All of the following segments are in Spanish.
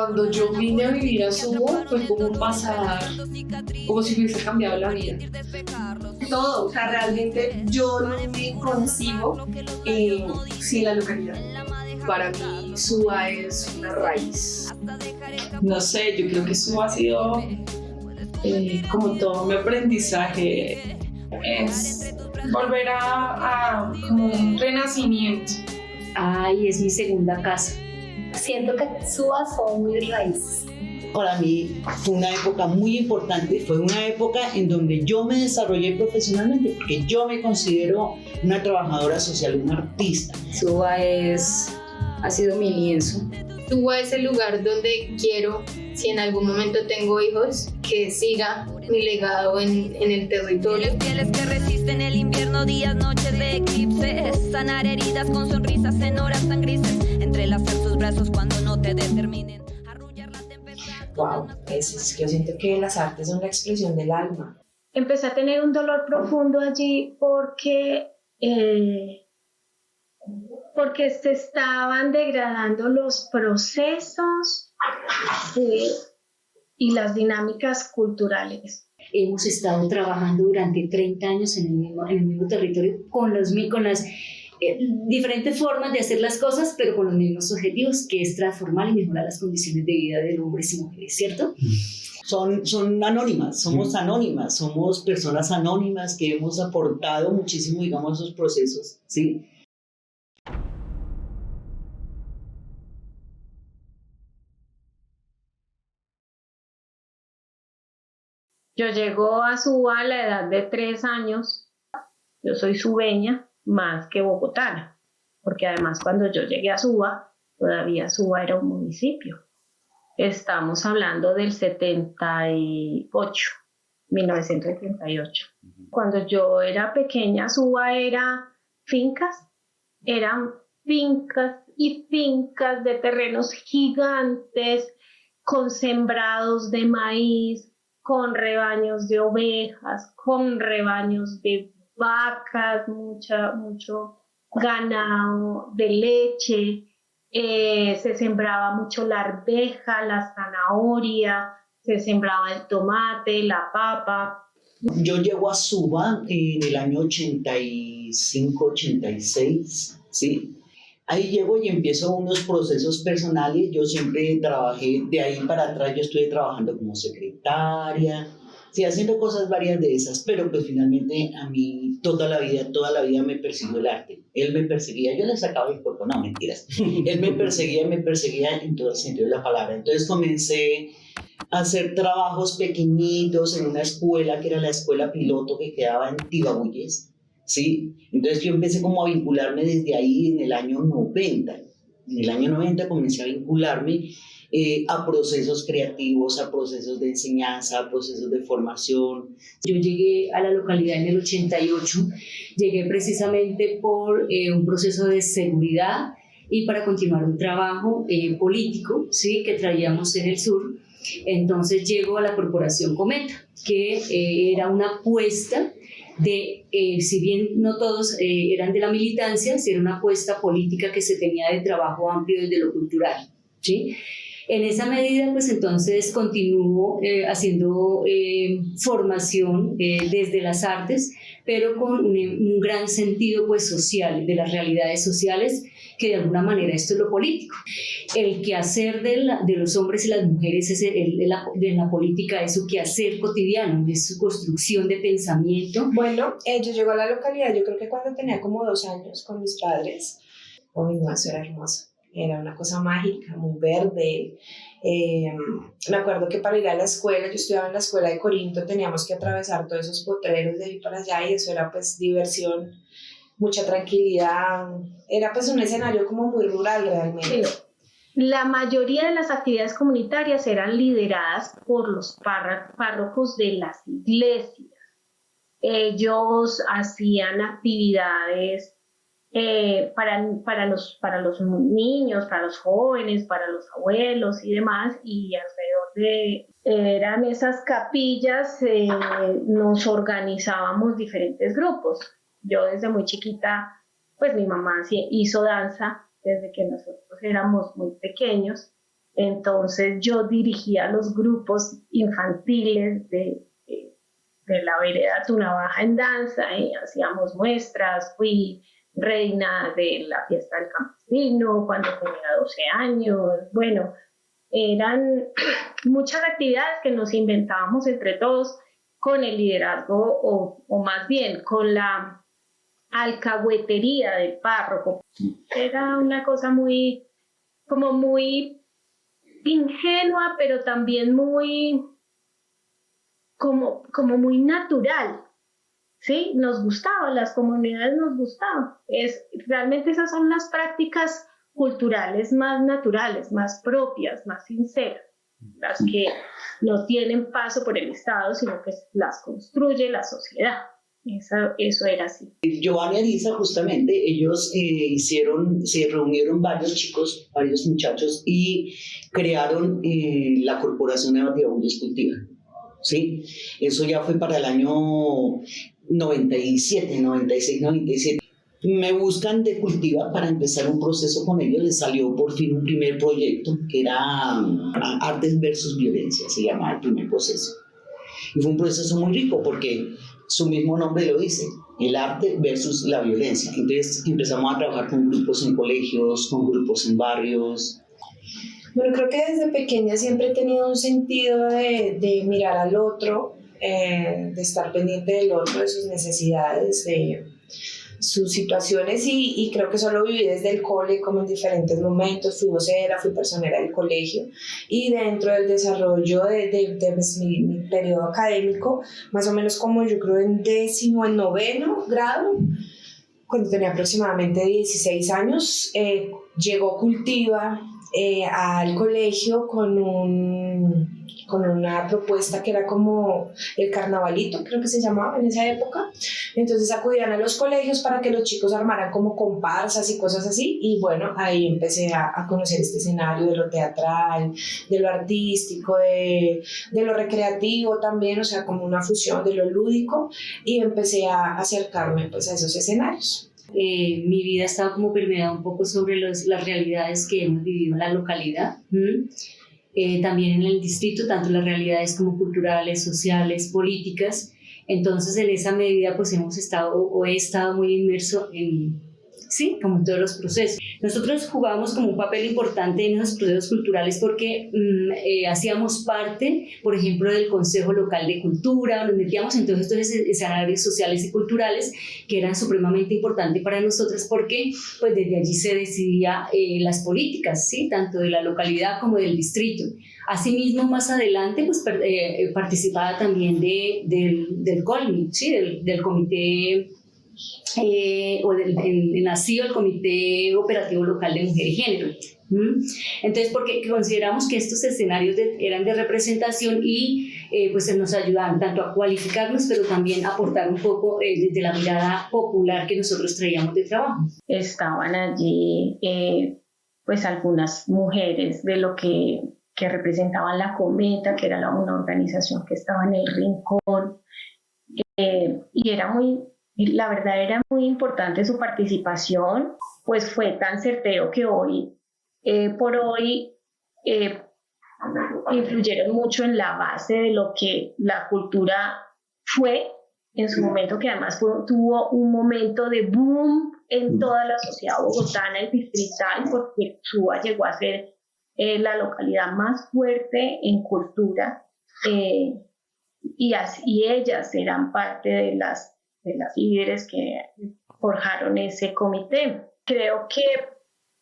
Cuando yo vine a vivir a Subo fue como pasar, como si me hubiese cambiado la vida. Todo, o sea, realmente yo no me concibo sin la localidad. Para mí Suba es una raíz. No sé, yo creo que eso ha sido como todo mi aprendizaje. Es volver a como un renacimiento. Ay, es mi segunda casa. Siento que Suba son mis raíces. Para mí fue una época muy importante, fue una época en donde yo me desarrollé profesionalmente, porque yo me considero una trabajadora social, una artista. Suba ha sido mi lienzo. Suba es el lugar donde quiero, si en algún momento tengo hijos, que siga mi legado en el territorio. Pieles que resisten el invierno, días, noches de eclipses, sanar heridas con sonrisas en horas tan grises, entrelazar sus brazos cuando no te determinen. Wow, es que yo siento que las artes son la expresión del alma. Empecé a tener un dolor profundo allí porque se estaban degradando los procesos y las dinámicas culturales. Hemos estado trabajando durante 30 años en el mismo territorio con las diferentes formas de hacer las cosas, pero con los mismos objetivos, que es transformar y mejorar las condiciones de vida de hombres y mujeres, ¿cierto? Son anónimas, somos personas anónimas que hemos aportado muchísimo, digamos, a esos procesos, ¿sí? Yo llego a Suba a la edad de 3 años. Yo soy subeña más que bogotana, porque además cuando yo llegué a Suba, todavía Suba era un municipio. Estamos hablando del 1978. Cuando yo era pequeña, Suba eran fincas y fincas de terrenos gigantes, con sembrados de maíz, con rebaños de ovejas, con rebaños de vacas, mucho ganado de leche, se sembraba mucho la arveja, la zanahoria, se sembraba el tomate, la papa. Yo llego a Suba en el año 85, 86, ¿sí? Ahí llego y empiezo unos procesos personales. Yo siempre trabajé, de ahí para atrás yo estuve trabajando como secretaria, sí, haciendo cosas varias de esas, pero pues finalmente a mí toda la vida me persiguió el arte. Él me perseguía, yo le sacaba el cuerpo, no, mentiras. Él me perseguía en todo el sentido de la palabra. Entonces comencé a hacer trabajos pequeñitos en una escuela que era la escuela piloto que quedaba en Tibaguyes, ¿sí? Entonces yo empecé como a vincularme desde ahí en el año 90. En el año 90 comencé a vincularme a procesos creativos, a procesos de enseñanza, a procesos de formación. Yo llegué a la localidad en el 88, llegué precisamente por un proceso de seguridad y para continuar un trabajo político, ¿sí?, que traíamos en el sur. Entonces llego a la Corporación Cometa, que era una apuesta de, si bien no todos eran de la militancia, era una apuesta política que se tenía de trabajo amplio desde lo cultural, ¿sí? En esa medida, pues entonces continúo haciendo formación desde las artes, pero con un gran sentido pues social, de las realidades sociales, que de alguna manera esto es lo político. El quehacer de los hombres y las mujeres de la política es su quehacer cotidiano, es su construcción de pensamiento. Bueno, yo llego a la localidad, yo creo que cuando tenía como 2 años con mis padres. Uy, no, eso era hermoso. Era una cosa mágica, muy verde. Me acuerdo que para ir a la escuela, yo estudiaba en la escuela de Corinto, teníamos que atravesar todos esos potreros de ahí para allá y eso era pues diversión, mucha tranquilidad. Era pues un escenario como muy rural realmente. Sí. La mayoría de las actividades comunitarias eran lideradas por los párrocos de las iglesias. Ellos hacían actividades para los niños, para los jóvenes, para los abuelos y demás, y alrededor eran esas capillas, nos organizábamos diferentes grupos. Yo desde muy chiquita, pues mi mamá hizo danza desde que nosotros éramos muy pequeños, Entonces yo dirigía los grupos infantiles de la vereda Tunavaja en danza, y hacíamos muestras, fui reina de la fiesta del campesino cuando tenía 12 años, bueno, eran muchas actividades que nos inventábamos entre todos con el liderazgo o más bien con la alcahuetería del párroco. Era una cosa muy ingenua, pero también muy como muy natural, ¿sí? Nos gustaba, las comunidades nos gustaban. Realmente esas son las prácticas culturales más naturales, más propias, más sinceras, las que no tienen paso por el Estado, sino que las construye la sociedad. Eso era así. Giovanni y Elisa, justamente, ellos se reunieron varios chicos, varios muchachos, y crearon la Corporación Evasiva Cultiva. ¿Sí? Eso ya fue para el año 96, 97. Me buscan de Cultiva para empezar un proceso con ellos. Les salió por fin un primer proyecto que era Artes versus Violencia, se llamaba el primer proceso. Y fue un proceso muy rico porque su mismo nombre lo dice, el arte versus la violencia. Entonces empezamos a trabajar con grupos en colegios, con grupos en barrios. Bueno, creo que desde pequeña siempre he tenido un sentido de mirar al otro, de estar pendiente del otro, de sus necesidades, de sus situaciones, y creo que eso lo viví desde el cole, como en diferentes momentos. Fui vocera, fui personera del colegio, y dentro del desarrollo de mi periodo académico, más o menos como yo creo en 10º, en 9º grado, cuando tenía aproximadamente 16 años, llegó Cultiva al colegio con una propuesta que era como el carnavalito, creo que se llamaba en esa época. Entonces acudían a los colegios para que los chicos armaran como comparsas y cosas así, y bueno, ahí empecé a conocer este escenario de lo teatral, de lo artístico, de lo recreativo también, o sea, como una fusión de lo lúdico, y empecé a acercarme pues a esos escenarios. Mi vida ha estado como permeada un poco sobre las realidades que hemos vivido en la localidad, también en el distrito, tanto las realidades como culturales, sociales, políticas. Entonces, en esa medida, pues he estado muy inmerso como en todos los procesos. Nosotros jugábamos como un papel importante en esos procesos culturales porque hacíamos parte, por ejemplo, del Consejo Local de Cultura, nos metíamos en todos estos escenarios sociales y culturales que eran supremamente importantes para nosotras porque pues desde allí se decidía las políticas, ¿sí? Tanto de la localidad como del distrito. Asimismo, más adelante, pues participaba también del COLMI, ¿sí? del comité nacido el Comité Operativo Local de Mujer y Género. Entonces, porque consideramos que estos escenarios eran de representación y pues nos ayudaban tanto a cualificarnos, pero también a aportar un poco desde la mirada popular que nosotros traíamos de trabajo. Estaban allí pues algunas mujeres de lo que representaban la Cometa, que era una organización que estaba en el Rincón, y la verdad era muy importante su participación, pues fue tan certero que por hoy influyeron mucho en la base de lo que la cultura fue en su momento, que además tuvo un momento de boom en toda la sociedad bogotana y distrital, porque Suba llegó a ser la localidad más fuerte en cultura, y ellas eran parte de las líderes que forjaron ese comité. Creo que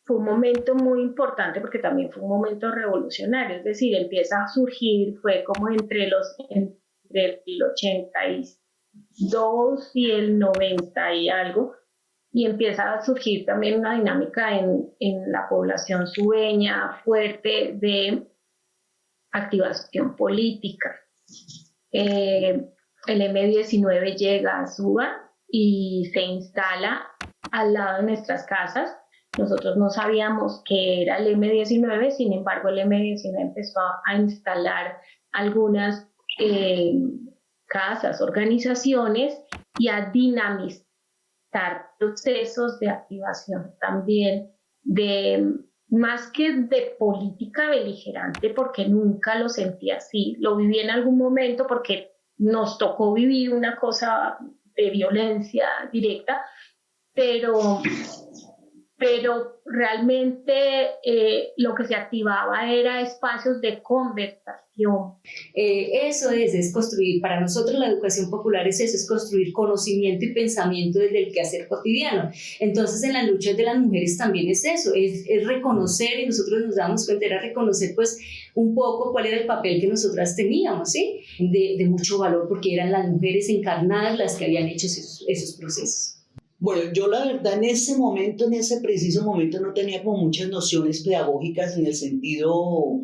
fue un momento muy importante porque también fue un momento revolucionario, es decir, empieza a surgir, fue como entre el 82 y el 90 y algo, y empieza a surgir también una dinámica en la población subeña fuerte de activación política. El M19 llega a Suba y se instala al lado de nuestras casas. Nosotros no sabíamos que era el M19, sin embargo el M19 empezó a instalar algunas casas, organizaciones, y a dinamizar procesos de activación también de más que de política beligerante, porque nunca lo sentí así, lo viví en algún momento porque nos tocó vivir una cosa de violencia directa, pero realmente lo que se activaba era espacios de conversación. Eso es construir, para nosotros la educación popular es eso, es construir conocimiento y pensamiento desde el quehacer cotidiano. Entonces en las luchas de las mujeres también es eso, es reconocer, y nosotros nos damos cuenta, era reconocer pues un poco cuál era el papel que nosotras teníamos, ¿sí? De mucho valor, porque eran las mujeres encarnadas las que habían hecho esos procesos. Bueno, yo la verdad en ese momento, en ese preciso momento, no tenía como muchas nociones pedagógicas en el sentido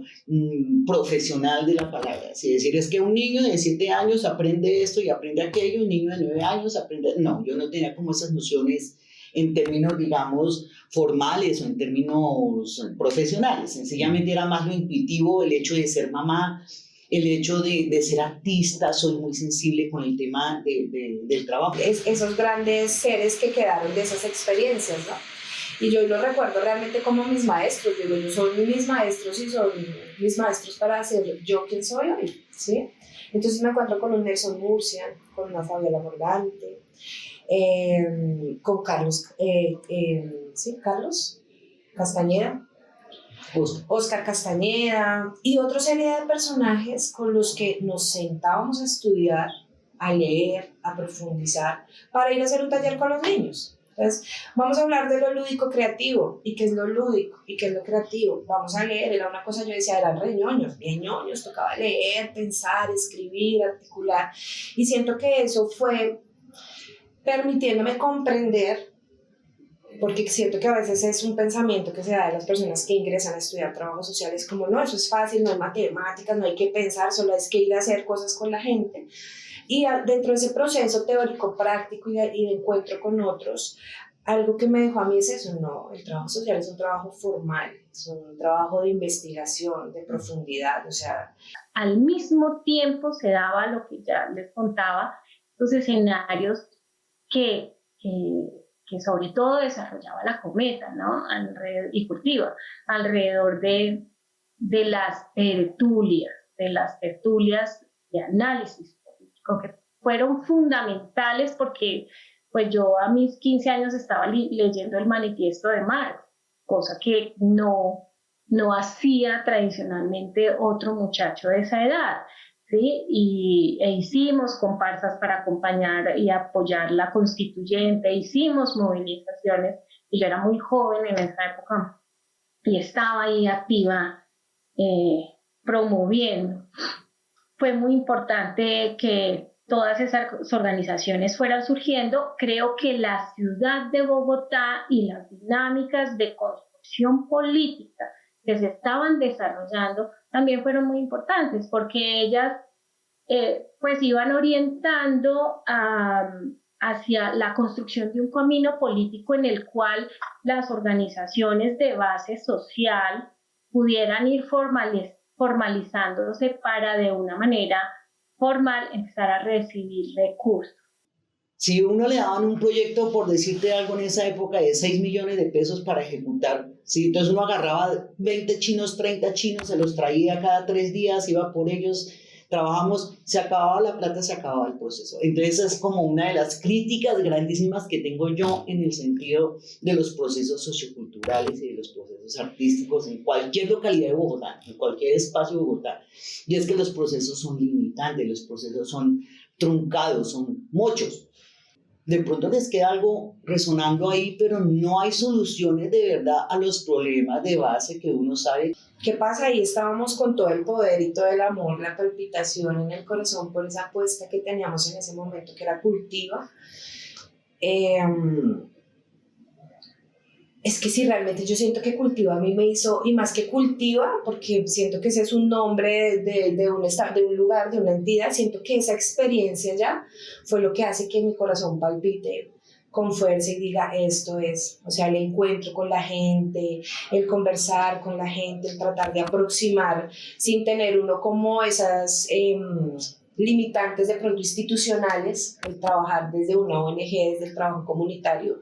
profesional de la palabra. Es decir, es que un niño de 7 años aprende esto y aprende aquello, un niño de 9 años aprende... No, yo no tenía como esas nociones en términos, digamos, formales o en términos profesionales. Sencillamente era más lo intuitivo, el hecho de ser mamá, el hecho de ser artista. Soy muy sensible con el tema del trabajo. Esos grandes seres que quedaron de esas experiencias, ¿no? Y yo lo recuerdo realmente como mis maestros. Digo, ellos son mis maestros y son mis maestros para ser yo quien soy hoy, ¿sí? Entonces me encuentro con un Nelson Murcia, con una Fabiola Morgante, con Carlos, Carlos Castañeda, Oscar Castañeda y otra serie de personajes con los que nos sentábamos a estudiar, a leer, a profundizar, para ir a hacer un taller con los niños. Entonces, vamos a hablar de lo lúdico creativo, y qué es lo lúdico, y qué es lo creativo. Vamos a leer, era una cosa, yo decía, eran re ñoños, bien ñoños, tocaba leer, pensar, escribir, articular, y siento que eso fue permitiéndome comprender, porque siento que a veces es un pensamiento que se da de las personas que ingresan a estudiar trabajo social, es como, no, eso es fácil, no hay matemáticas, no hay que pensar, solo hay que ir a hacer cosas con la gente. Y dentro de ese proceso teórico, práctico y de encuentro con otros, algo que me dejó a mí es eso, no, el trabajo social es un trabajo formal, es un trabajo de investigación, de profundidad, o sea... Al mismo tiempo se daba lo que ya les contaba, los escenarios que sobre todo desarrollaba la Cometa, ¿no? Y Cultiva, alrededor de las tertulias de análisis político, que fueron fundamentales porque pues yo a mis 15 años estaba leyendo el Manifiesto de Marx, cosa que no hacía tradicionalmente otro muchacho de esa edad. ¿Sí? E hicimos comparsas para acompañar y apoyar la constituyente, hicimos movilizaciones, y yo era muy joven en esa época y estaba ahí activa promoviendo. Fue muy importante que todas esas organizaciones fueran surgiendo. Creo que la ciudad de Bogotá y las dinámicas de construcción política que se estaban desarrollando también fueron muy importantes, porque ellas pues iban orientando hacia la construcción de un camino político en el cual las organizaciones de base social pudieran ir formalizándose para de una manera formal empezar a recibir recursos. Si uno le daban un proyecto, por decirte algo, en esa época de 6 millones de pesos para ejecutar, ¿sí? Entonces uno agarraba 20 chinos, 30 chinos, se los traía cada 3 días, iba por ellos, trabajamos, se acababa la plata, se acababa el proceso. Entonces es como una de las críticas grandísimas que tengo yo en el sentido de los procesos socioculturales y de los procesos artísticos en cualquier localidad de Bogotá, en cualquier espacio de Bogotá. Y es que los procesos son limitantes, los procesos son truncados, son muchos. De pronto les queda algo resonando ahí, pero no hay soluciones de verdad a los problemas de base que uno sabe. ¿Qué pasa? Ahí estábamos con todo el poder y todo el amor, la palpitación en el corazón por esa apuesta que teníamos en ese momento, que era Cultiva. Es que sí, realmente yo siento que Cultiva a mí me hizo, y más que Cultiva, porque siento que ese es un nombre de un estado, de un lugar, de una entidad, siento que esa experiencia ya fue lo que hace que mi corazón palpite con fuerza y diga, esto es, o sea, el encuentro con la gente, el conversar con la gente, el tratar de aproximar sin tener uno como esas limitantes de pronto institucionales, el trabajar desde una ONG, desde el trabajo comunitario.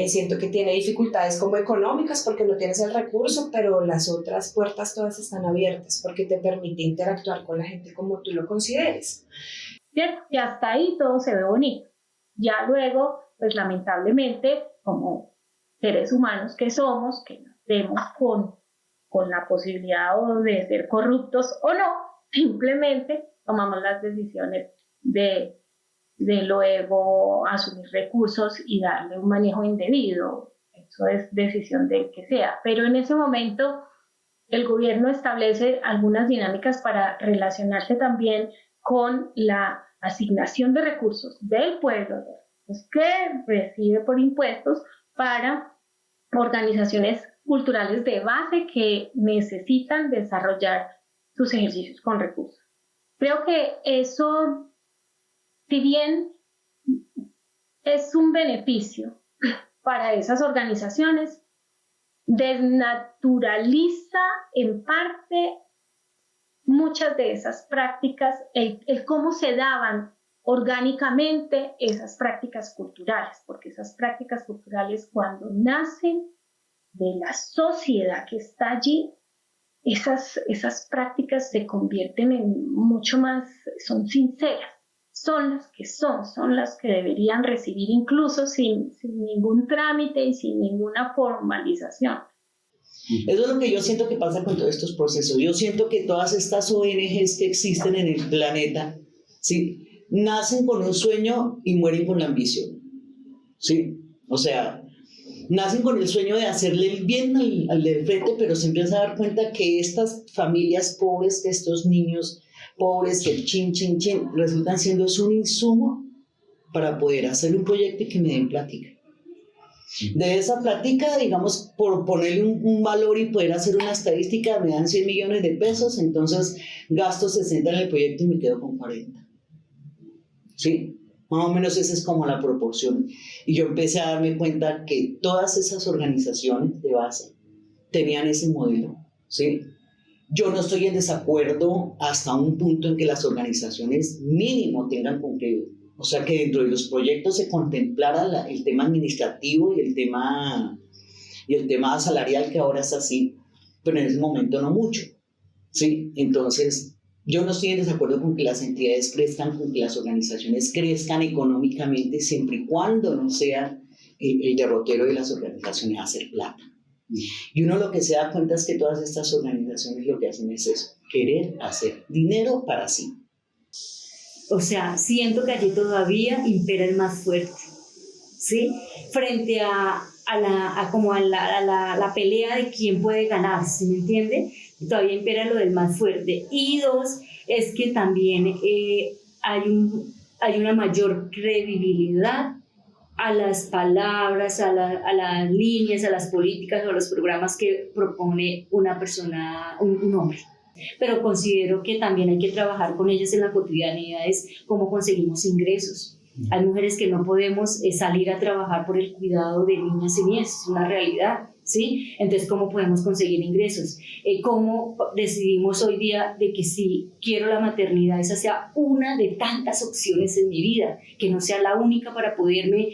Siento que tiene dificultades como económicas porque no tienes el recurso, pero las otras puertas todas están abiertas porque te permite interactuar con la gente como tú lo consideres. ¿Cierto? Y hasta ahí todo se ve bonito. Ya luego, pues lamentablemente, como seres humanos que somos, que nacemos con la posibilidad de ser corruptos o no, simplemente tomamos las decisiones de luego asumir recursos y darle un manejo indebido. Eso es decisión del que sea. Pero en ese momento el gobierno establece algunas dinámicas para relacionarse también con la asignación de recursos del pueblo, que recibe por impuestos para organizaciones culturales de base que necesitan desarrollar sus ejercicios con recursos. Creo que eso, si bien es un beneficio para esas organizaciones, desnaturaliza en parte muchas de esas prácticas, el cómo se daban orgánicamente esas prácticas culturales, porque esas prácticas culturales cuando nacen de la sociedad que está allí, esas prácticas se convierten en mucho más, son sinceras, son las que deberían recibir incluso sin ningún trámite y sin ninguna formalización. Eso es lo que yo siento que pasa con todos estos procesos. Yo siento que todas estas ONGs que existen en el planeta, ¿sí?, nacen con un sueño y mueren con la ambición, ¿sí? O sea, nacen con el sueño de hacerle el bien al de frente, pero se empiezan a dar cuenta que estas familias pobres, que estos niños pobres, que el chin, resultan siendo un insumo para poder hacer un proyecto y que me den plática. De esa plática, digamos, por ponerle un valor y poder hacer una estadística, me dan 100 millones de pesos, entonces gasto 60 en el proyecto y me quedo con 40. ¿Sí? Más o menos esa es como la proporción. Y yo empecé a darme cuenta que todas esas organizaciones de base tenían ese modelo, ¿sí? Yo no estoy en desacuerdo hasta un punto en que las organizaciones mínimo tengan cumplido. O sea, que dentro de los proyectos se contemplara el tema administrativo y el tema salarial, que ahora es así, pero en ese momento no mucho, ¿sí? Entonces, yo no estoy en desacuerdo con que las entidades crezcan, con que las organizaciones crezcan económicamente, siempre y cuando no sea el derrotero de las organizaciones hacer plata. Y uno lo que se da cuenta es que todas estas organizaciones lo que hacen es eso, querer hacer dinero para sí. O sea, siento que allí todavía impera el más fuerte, ¿sí? Frente a la pelea de quién puede ganar, ¿sí me entiende? Todavía impera lo del más fuerte. Y dos, es que también hay una mayor credibilidad a las palabras, a las líneas, a las políticas o a los programas que propone una persona, un hombre. Pero considero que también hay que trabajar con ellas en la cotidianidad, es cómo conseguimos ingresos. Hay mujeres que no podemos salir a trabajar por el cuidado de niñas y niñas, es una realidad, ¿sí? Entonces, ¿cómo podemos conseguir ingresos? ¿Cómo decidimos hoy día de que si quiero la maternidad, esa sea una de tantas opciones en mi vida, que no sea la única para poderme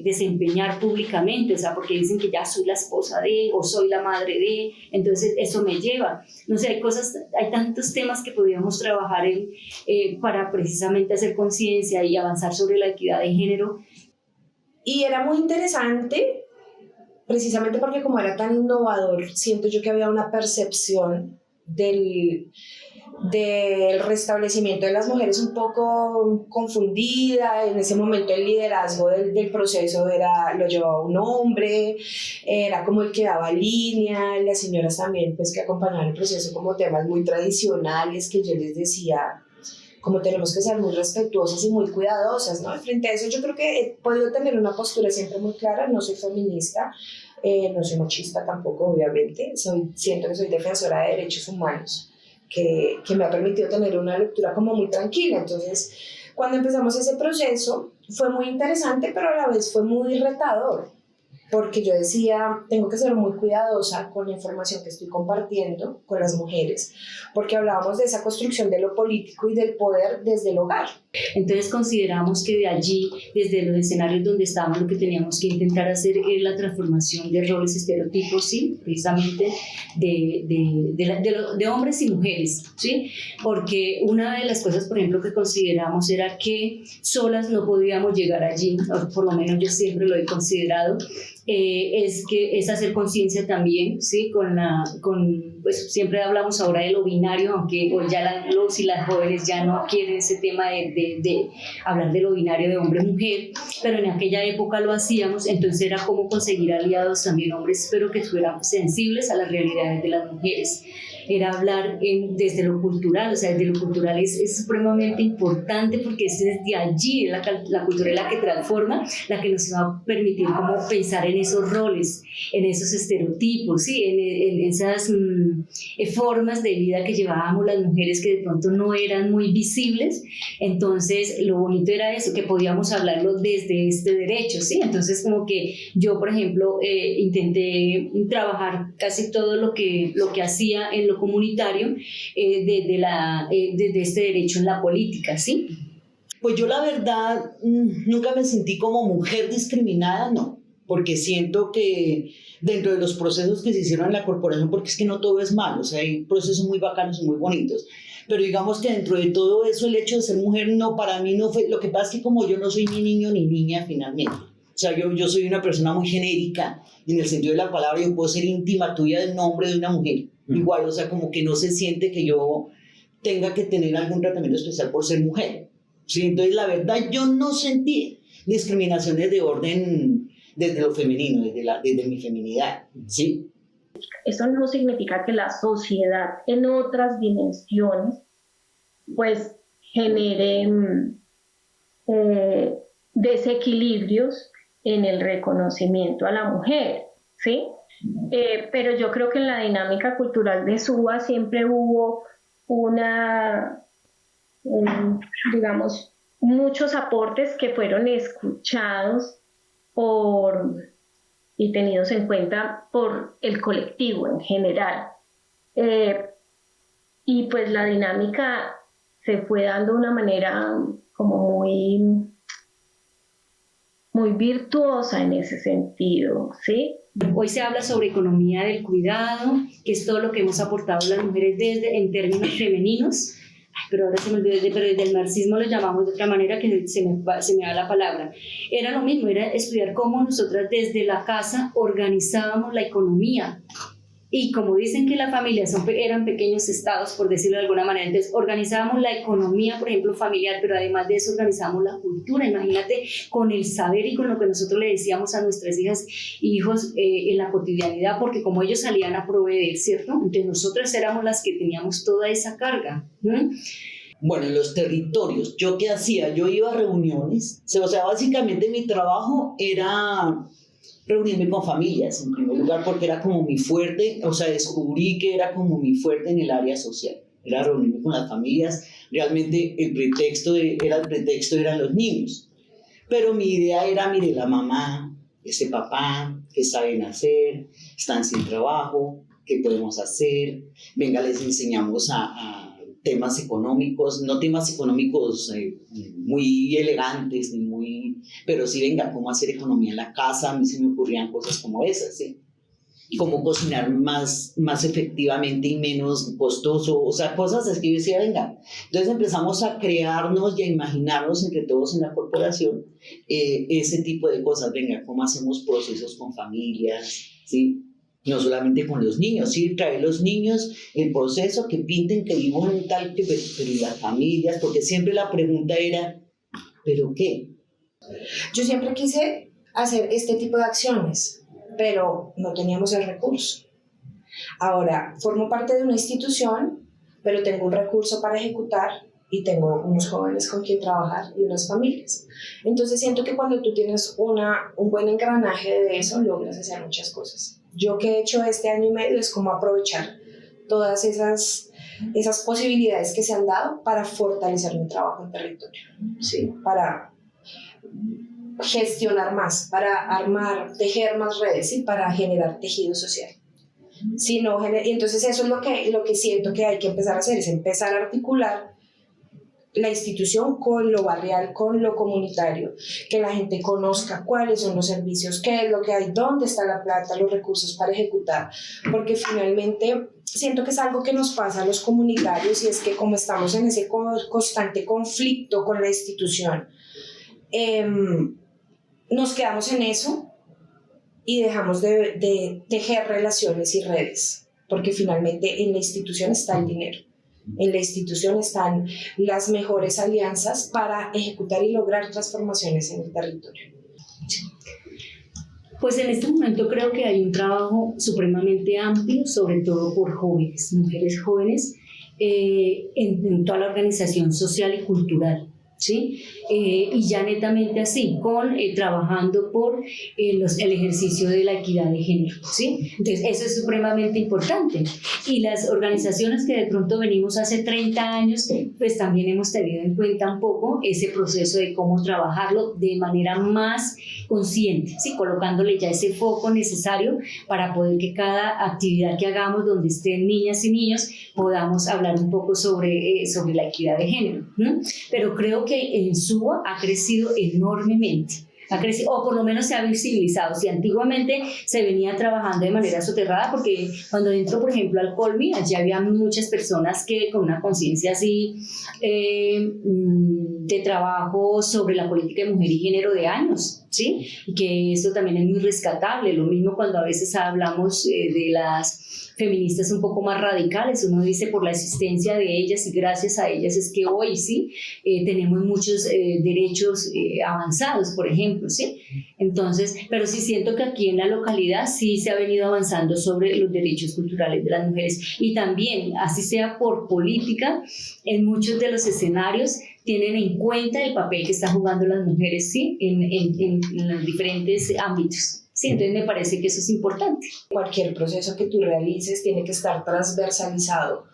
desempeñar públicamente? O sea, porque dicen que ya soy la esposa de, o soy la madre de, entonces eso me lleva. No sé, hay tantos temas que podríamos trabajar para precisamente hacer conciencia y avanzar sobre la equidad de género. Y era muy interesante, precisamente porque como era tan innovador, siento yo que había una percepción del restablecimiento de las mujeres un poco confundida. En ese momento el liderazgo del proceso lo llevaba un hombre, era como el que daba línea, las señoras también pues que acompañaban el proceso como temas muy tradicionales que yo les decía, como tenemos que ser muy respetuosas y muy cuidadosas, ¿no? Frente a eso yo creo que he podido tener una postura siempre muy clara. No soy feminista, no soy machista tampoco, obviamente, siento que soy defensora de derechos humanos, que me ha permitido tener una lectura como muy tranquila. Entonces, cuando empezamos ese proceso fue muy interesante, pero a la vez fue muy retador, porque yo decía, tengo que ser muy cuidadosa con la información que estoy compartiendo con las mujeres, porque hablábamos de esa construcción de lo político y del poder desde el hogar. Entonces consideramos que de allí, desde los escenarios donde estábamos, lo que teníamos que intentar hacer es la transformación de roles estereotipos, ¿sí? Precisamente de hombres y mujeres, ¿sí? Porque una de las cosas, por ejemplo, que consideramos era que solas no podíamos llegar allí, o por lo menos yo siempre lo he considerado, es que es hacer conciencia también, ¿sí? Pues siempre hablamos ahora de lo binario, aunque hoy ya los y las jóvenes ya no quieren ese tema de hablar de lo binario de hombre-mujer, pero en aquella época lo hacíamos, entonces era cómo conseguir aliados también hombres, pero que fueran sensibles a las realidades de las mujeres. Era hablar desde lo cultural, o sea, desde lo cultural es supremamente importante porque es desde allí, la cultura es la que transforma, la que nos va a permitir como pensar en esos roles, en esos estereotipos, ¿sí? en esas formas de vida que llevábamos las mujeres que de pronto no eran muy visibles. Entonces lo bonito era eso, que podíamos hablarlo desde este derecho, ¿sí? Entonces como que yo, por ejemplo, intenté trabajar casi todo lo que hacía en lo comunitario desde este derecho en la política, ¿sí? Pues yo la verdad nunca me sentí como mujer discriminada, no, porque siento que dentro de los procesos que se hicieron en la corporación, porque es que no todo es malo, o sea, hay procesos muy bacanos y muy bonitos, pero digamos que dentro de todo eso el hecho de ser mujer no, para mí no fue, lo que pasa es que como yo no soy ni niño ni niña finalmente, o sea, yo soy una persona muy genérica, en el sentido de la palabra, yo puedo ser íntima tuya de un hombre, de una mujer, igual, o sea, como que no se siente que yo tenga que tener algún tratamiento especial por ser mujer, ¿sí? Entonces, la verdad, yo no sentí discriminaciones de orden desde lo femenino, desde mi feminidad, ¿sí? Eso no significa que la sociedad en otras dimensiones, pues, genere desequilibrios en el reconocimiento a la mujer, ¿sí? Pero yo creo que en la dinámica cultural de SUBA siempre hubo digamos, muchos aportes que fueron escuchados y tenidos en cuenta por el colectivo en general. Y pues la dinámica se fue dando de una manera como muy virtuosa en ese sentido, ¿sí? Hoy se habla sobre economía del cuidado, que es todo lo que hemos aportado las mujeres en términos femeninos. Pero ahora se me olvidó, pero desde el marxismo lo llamamos de otra manera que se me da la palabra. Era lo mismo, era estudiar cómo nosotras desde la casa organizábamos la economía. Y como dicen que las familias eran pequeños estados, por decirlo de alguna manera, entonces organizábamos la economía, por ejemplo, familiar, pero además de eso organizábamos la cultura. Imagínate, con el saber y con lo que nosotros le decíamos a nuestras hijas e hijos en la cotidianidad, porque como ellos salían a proveer, ¿cierto? Entonces nosotras éramos las que teníamos toda esa carga. Bueno, en los territorios, ¿yo qué hacía? Yo iba a reuniones, o sea, básicamente mi trabajo era reunirme con familias, en primer lugar, porque era como mi fuerte, o sea, descubrí que era como mi fuerte en el área social, era reunirme con las familias, realmente el pretexto eran los niños, pero mi idea era, mire, la mamá, ese papá, ¿qué saben hacer? Están sin trabajo, ¿qué podemos hacer? Venga, les enseñamos a temas económicos, no temas económicos muy elegantes, pero sí, venga, cómo hacer economía en la casa. A mí se me ocurrían cosas como esas, ¿sí? Cómo cocinar más efectivamente y menos costoso, o sea, cosas así que yo decía, venga. Entonces empezamos a crearnos y a imaginarnos entre todos en la corporación ese tipo de cosas, venga, cómo hacemos procesos con familias, ¿sí? No solamente con los niños, sí, traer los niños, el proceso, que pinten, que dibujen tal, pero las familias, porque siempre la pregunta era, ¿pero qué? Yo siempre quise hacer este tipo de acciones, pero no teníamos el recurso. Ahora, formo parte de una institución, pero tengo un recurso para ejecutar y tengo unos jóvenes con quien trabajar y unas familias. Entonces siento que cuando tú tienes un buen engranaje de eso, logras hacer muchas cosas. Yo que he hecho este año y medio es como aprovechar todas esas posibilidades que se han dado para fortalecer mi trabajo en territorio, ¿sí? Para gestionar más, para armar, tejer más redes y para generar tejido social. Y entonces eso es lo que siento que hay que empezar a hacer, es empezar a articular la institución con lo barrial, con lo comunitario, que la gente conozca cuáles son los servicios, qué es lo que hay, dónde está la plata, los recursos para ejecutar, porque finalmente siento que es algo que nos pasa a los comunitarios, y es que como estamos en ese constante conflicto con la institución, nos quedamos en eso y dejamos de tejer relaciones y redes, porque finalmente en la institución está el dinero. En la institución están las mejores alianzas para ejecutar y lograr transformaciones en el territorio. Pues en este momento creo que hay un trabajo supremamente amplio, sobre todo por jóvenes, mujeres jóvenes, en toda la organización social y cultural, ¿sí? Y ya netamente así, trabajando por el ejercicio de la equidad de género, ¿sí? Entonces eso es supremamente importante, y las organizaciones que de pronto venimos hace 30 años, pues también hemos tenido en cuenta un poco ese proceso de cómo trabajarlo de manera más consciente, ¿sí? Colocándole ya ese foco necesario para poder que cada actividad que hagamos donde estén niñas y niños podamos hablar un poco sobre la equidad de género, ¿no? Pero creo que en SUBA ha crecido enormemente, o por lo menos se ha visibilizado. Si antiguamente se venía trabajando de manera soterrada, porque cuando entro, por ejemplo, al Colmi, allí había muchas personas que con una conciencia así de trabajo sobre la política de mujer y género de años, ¿sí? Y que eso también es muy rescatable. Lo mismo cuando a veces hablamos de las feministas un poco más radicales, uno dice por la existencia de ellas y gracias a ellas es que hoy sí tenemos muchos derechos avanzados, por ejemplo, ¿sí? Entonces, pero sí siento que aquí en la localidad sí se ha venido avanzando sobre los derechos culturales de las mujeres, y también, así sea por política, en muchos de los escenarios tienen en cuenta el papel que están jugando las mujeres, ¿sí? En los diferentes ámbitos. Sí, entonces me parece que eso es importante. Cualquier proceso que tú realices tiene que estar transversalizado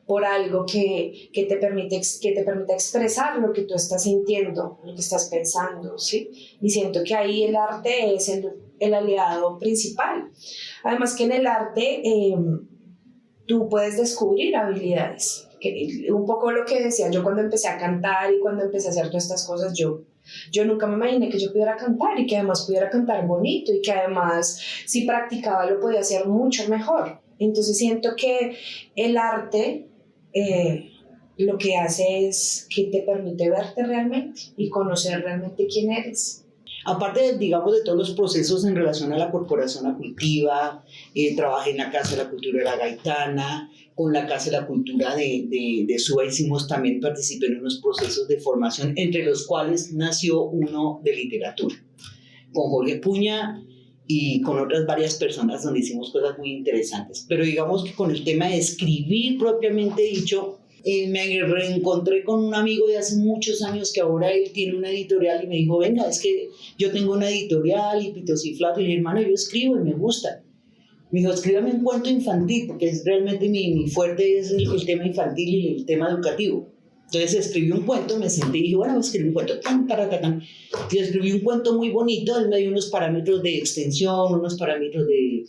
por algo que te permita expresar lo que tú estás sintiendo, lo que estás pensando, ¿sí? Y siento que ahí el arte es el aliado principal. Además que en el arte tú puedes descubrir habilidades. Un poco lo que decía yo cuando empecé a cantar y cuando empecé a hacer todas estas cosas, yo nunca me imaginé que yo pudiera cantar, y que además pudiera cantar bonito, y que además si practicaba lo podía hacer mucho mejor. Entonces siento que el arte lo que hace es que te permite verte realmente y conocer realmente quién eres. Aparte, digamos, de todos los procesos en relación a la corporación acultiva, trabajé en la Casa de la Cultura de la Gaitana, con la Casa de la Cultura de SUBA también participé en unos procesos de formación, entre los cuales nació uno de literatura, con Jorge Puña y con otras varias personas, donde hicimos cosas muy interesantes. Pero digamos que con el tema de escribir propiamente dicho, me reencontré con un amigo de hace muchos años que ahora él tiene una editorial, y me dijo, venga, es que yo tengo una editorial y pitos y flautas, y le dije, hermano, yo escribo y me gusta. Me dijo, escríbame un cuento infantil, porque es realmente mi fuerte es el tema infantil y el tema educativo. Entonces escribí un cuento, me senté y dije, bueno, voy a escribir un cuento, y escribí un cuento muy bonito, él me dio unos parámetros de extensión, unos parámetros de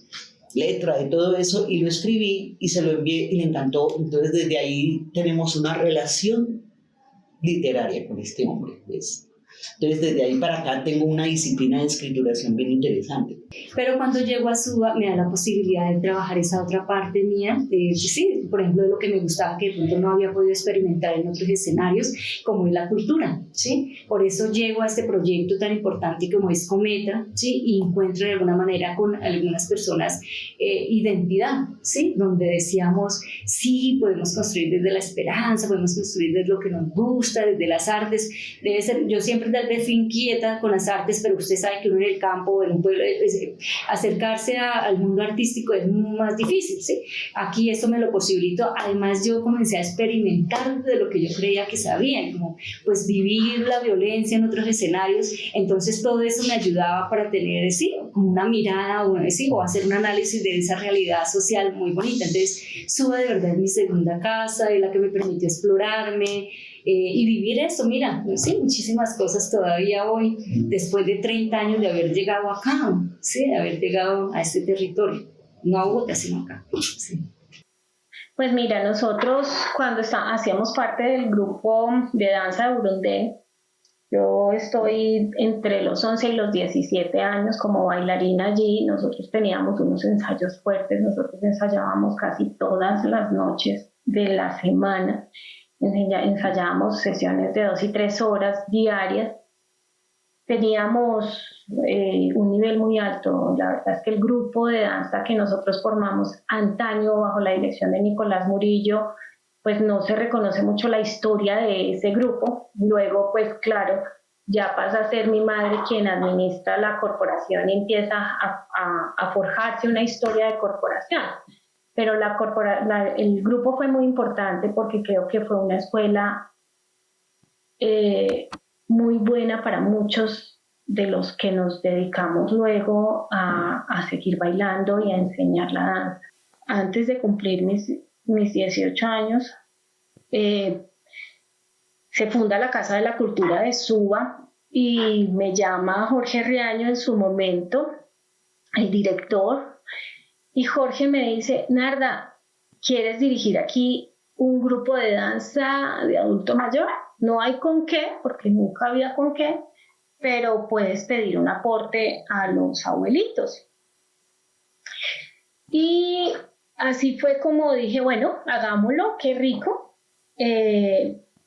letra, de todo eso, y lo escribí y se lo envié y le encantó. Entonces desde ahí tenemos una relación literaria con este hombre, ¿ves? Entonces desde ahí para acá tengo una disciplina de escrituración bien interesante. Pero cuando llego a SUBA me da la posibilidad de trabajar esa otra parte mía, sí, por ejemplo, de lo que me gustaba, que de pronto no había podido experimentar en otros escenarios, como es la cultura, ¿sí? Por eso llego a este proyecto tan importante como es Cometa, ¿sí? Y encuentro de alguna manera con algunas personas identidad, ¿sí? Donde decíamos, sí, podemos construir desde la esperanza, podemos construir desde lo que nos gusta, desde las artes. Debe ser, yo siempre tal vez fui inquieta con las artes, pero usted sabe que uno en el campo, en un pueblo, acercarse al mundo artístico es más difícil, ¿sí? Aquí esto me lo posibilitó. Además yo comencé a experimentar de lo que yo creía que sabía, como pues vivir la violencia en otros escenarios. Entonces todo eso me ayudaba para tener, sí, como una mirada sí, o hacer un análisis de esa realidad social muy bonita. Entonces SUBA de verdad es mi segunda casa, es la que me permitió explorarme, y vivir eso, mira, sí, muchísimas cosas todavía hoy, después de 30 años de haber llegado acá, sí, de haber llegado a este territorio, no a Bogotá, sino acá. Sí. Pues mira, nosotros cuando hacíamos parte del grupo de danza de Burundé, yo estoy entre los 11 y los 17 años como bailarina allí. Nosotros teníamos unos ensayos fuertes, nosotros ensayábamos casi todas las noches de la semana. Ensayábamos sesiones de 2 y 3 horas diarias. Teníamos un nivel muy alto. La verdad es que el grupo de danza que nosotros formamos antaño bajo la dirección de Nicolás Murillo, pues no se reconoce mucho la historia de ese grupo. Luego, pues claro, ya pasa a ser mi madre quien administra la corporación y empieza a forjarse una historia de corporación. Pero el grupo fue muy importante porque creo que fue una escuela muy buena para muchos de los que nos dedicamos luego a seguir bailando y a enseñar la danza. Antes de cumplir mis 18 años, se funda la Casa de la Cultura de Suba y me llama Jorge Riaño en su momento, el director, y Jorge me dice: Narda, ¿quieres dirigir aquí un grupo de danza de adulto mayor? No hay con qué, porque nunca había con qué, pero puedes pedir un aporte a los abuelitos. Y así fue como dije, bueno, hagámoslo, qué rico.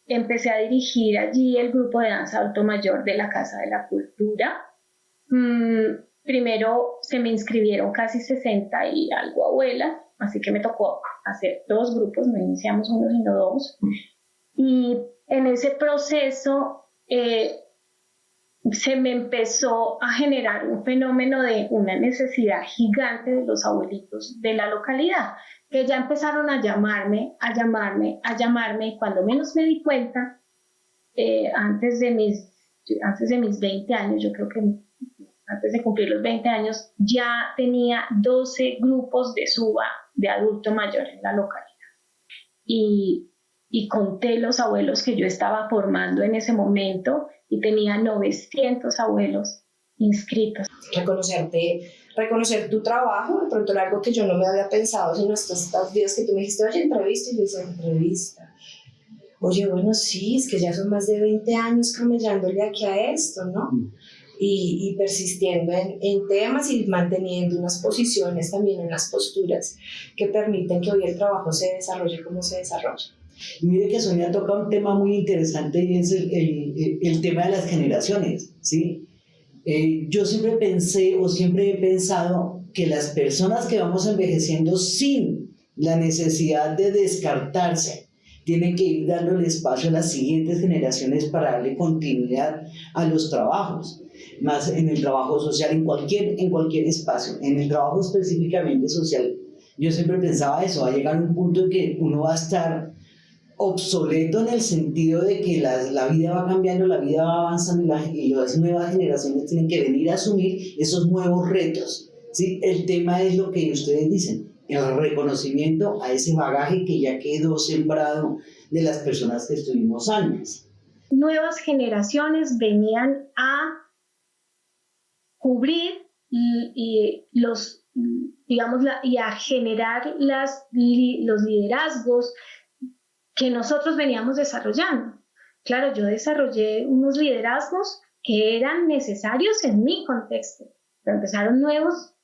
Empecé a dirigir allí el grupo de danza adulto mayor de la Casa de la Cultura. Primero se me inscribieron casi 60 y algo abuelas, así que me tocó hacer 2 grupos, no iniciamos uno sino 2. Y en ese proceso se me empezó a generar un fenómeno de una necesidad gigante de los abuelitos de la localidad, que ya empezaron a llamarme, y cuando menos me di cuenta, antes de mis 20 años, yo creo que antes de cumplir los 20 años, ya tenía 12 grupos de suba de adulto mayor en la localidad. Y conté los abuelos que yo estaba formando en ese momento y tenía 900 abuelos inscritos. Reconocer tu trabajo, de pronto era algo que yo no me había pensado, sino estos días que tú me dijiste, oye, entrevista, y yo decía, entrevista. Oye, bueno, sí, es que ya son más de 20 años camellándole aquí a esto, ¿no? Y persistiendo en temas y manteniendo unas posiciones también, unas posturas que permiten que hoy el trabajo se desarrolle como se desarrolla. Mire que Sonia toca un tema muy interesante y es el tema de las generaciones, ¿sí? Yo siempre he pensado que las personas que vamos envejeciendo sin la necesidad de descartarse, tienen que ir dándole espacio a las siguientes generaciones para darle continuidad a los trabajos, más en el trabajo social, en cualquier espacio, en el trabajo específicamente social. Yo siempre pensaba eso, va a llegar un punto en que uno va a estar obsoleto en el sentido de que la vida va cambiando, la vida va avanzando y las nuevas generaciones tienen que venir a asumir esos nuevos retos, ¿sí? El tema es lo que ustedes dicen, el reconocimiento a ese bagaje que ya quedó sembrado de las personas que estuvimos antes. Nuevas generaciones venían a cubrir y a generar los liderazgos que nosotros veníamos desarrollando. Claro, yo desarrollé unos liderazgos que eran necesarios en mi contexto, pero empezaron nuevas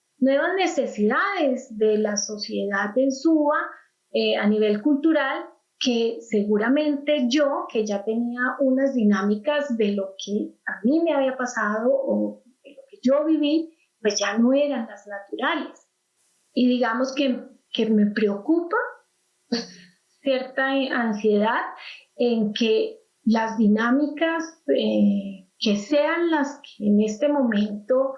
necesidades de la sociedad en Suba a nivel cultural, que seguramente yo, que ya tenía unas dinámicas de lo que a mí me había pasado o de lo que yo viví, pues ya no eran las naturales. Y digamos que me preocupa cierta ansiedad en que las dinámicas que sean las que en este momento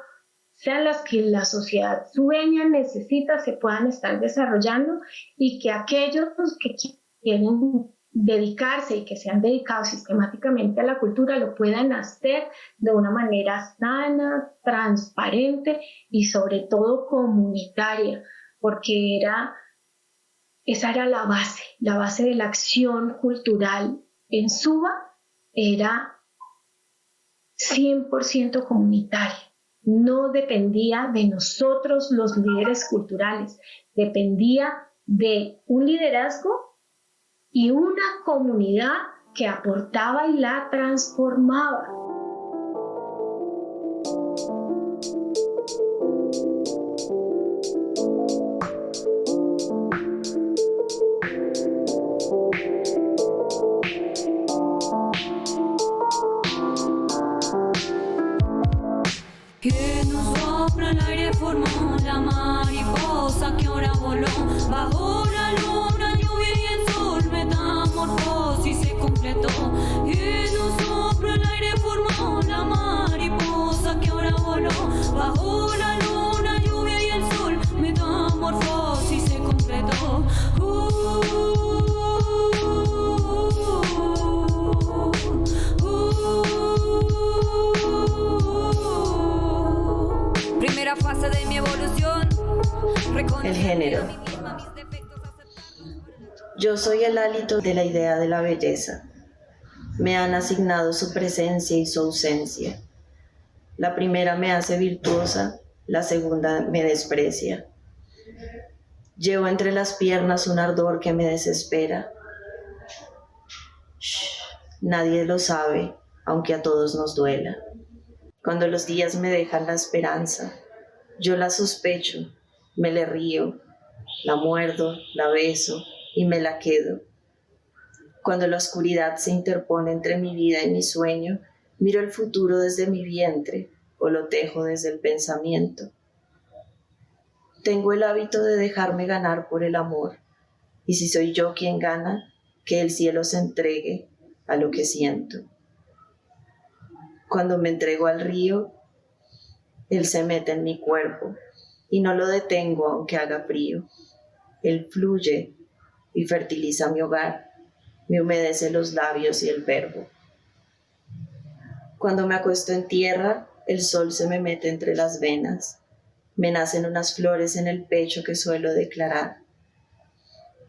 sean las que la sociedad sueña, necesita, se puedan estar desarrollando, y que aquellos que quieren dedicarse y que se han dedicado sistemáticamente a la cultura lo puedan hacer de una manera sana, transparente y sobre todo comunitaria, porque esa era la base de la acción cultural en Suba era 100% comunitaria. No dependía de nosotros los líderes culturales, dependía de un liderazgo y una comunidad que aportaba y la transformaba. Que nos sopla el aire formó la mariposa que ahora voló bajo la luna, lluvia y el sol, metamorfosis se completó. Que nos sopla el aire formó la mariposa que ahora voló bajo la luna, lluvia y el sol, metamorfosis se completó. Primera fase de mi evolución. El género. Yo soy el hálito de la idea de la belleza. Me han asignado su presencia y su ausencia. La primera me hace virtuosa, la segunda me desprecia. Llevo entre las piernas un ardor que me desespera. Nadie lo sabe, aunque a todos nos duela. Cuando los días me dejan la esperanza, yo la sospecho, me le río, la muerdo, la beso y me la quedo. Cuando la oscuridad se interpone entre mi vida y mi sueño, miro el futuro desde mi vientre o lo tejo desde el pensamiento. Tengo el hábito de dejarme ganar por el amor, y si soy yo quien gana, que el cielo se entregue a lo que siento. Cuando me entrego al río, él se mete en mi cuerpo y no lo detengo aunque haga frío. Él fluye y fertiliza mi hogar, me humedece los labios y el verbo. Cuando me acuesto en tierra, el sol se me mete entre las venas, me nacen unas flores en el pecho que suelo declarar.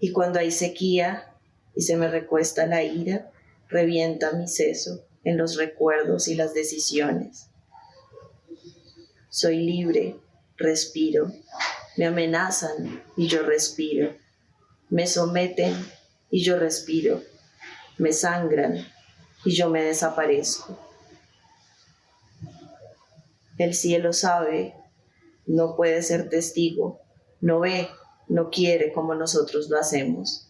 Y cuando hay sequía y se me recuesta la ira, revienta mi seso en los recuerdos y las decisiones. Soy libre, respiro, me amenazan y yo respiro, me someten y yo respiro, me sangran y yo me desaparezco. El cielo sabe, no puede ser testigo, no ve, no quiere como nosotros lo hacemos.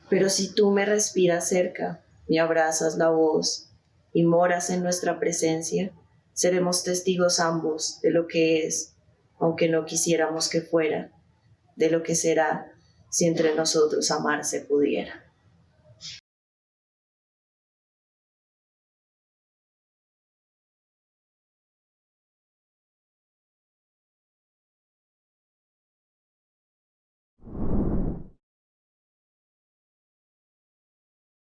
Pero si tú me respiras cerca, me abrazas la voz y moras en nuestra presencia, seremos testigos ambos de lo que es, aunque no quisiéramos que fuera, de lo que será si entre nosotros amar se pudiera.